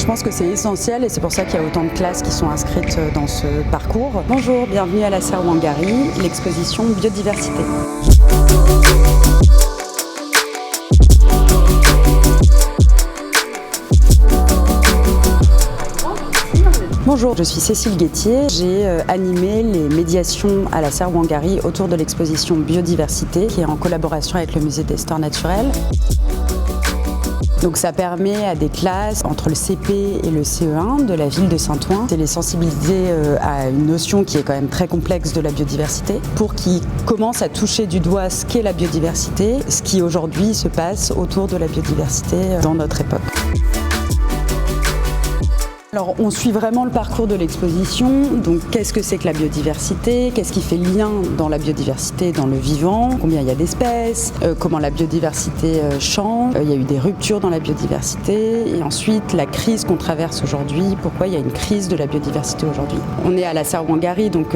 pense que c'est essentiel et c'est pour ça qu'il y a autant de classes qui sont inscrites dans ce parcours. Bonjour, bienvenue à la serre Wangari, l'exposition Biodiversité. Bonjour, je suis Cécile Guettier. J'ai animé les médiations à la serre Wangari autour de l'exposition Biodiversité qui est en collaboration avec le Musée d'Histoire naturelle. Donc ça permet à des classes entre le CP et le CE1 de la ville de Saint-Ouen de les sensibiliser à une notion qui est quand même très complexe de la biodiversité pour qu'ils commencent à toucher du doigt ce qu'est la biodiversité, ce qui aujourd'hui se passe autour de la biodiversité dans notre époque. Alors on suit vraiment le parcours de l'exposition, donc qu'est-ce que c'est que la biodiversité, qu'est-ce qui fait lien dans la biodiversité, dans le vivant, combien il y a d'espèces, comment la biodiversité change, il y a eu des ruptures dans la biodiversité et ensuite la crise qu'on traverse aujourd'hui, pourquoi il y a une crise de la biodiversité aujourd'hui. On est à la serre Wangari, donc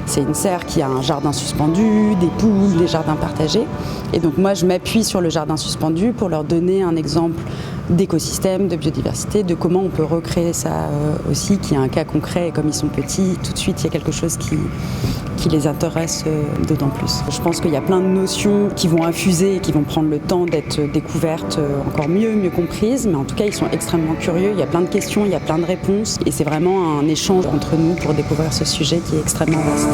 c'est une serre qui a un jardin suspendu, des poules, des jardins partagés et donc moi je m'appuie sur le jardin suspendu pour leur donner un exemple d'écosystème, de biodiversité, de comment on peut recréer ça aussi, qui est un cas concret et comme ils sont petits, tout de suite il y a quelque chose qui les intéresse d'autant plus. Je pense qu'il y a plein de notions qui vont infuser et qui vont prendre le temps d'être découvertes encore mieux comprises, mais en tout cas ils sont extrêmement curieux, il y a plein de questions, il y a plein de réponses et c'est vraiment un échange entre nous pour découvrir ce sujet qui est extrêmement vaste.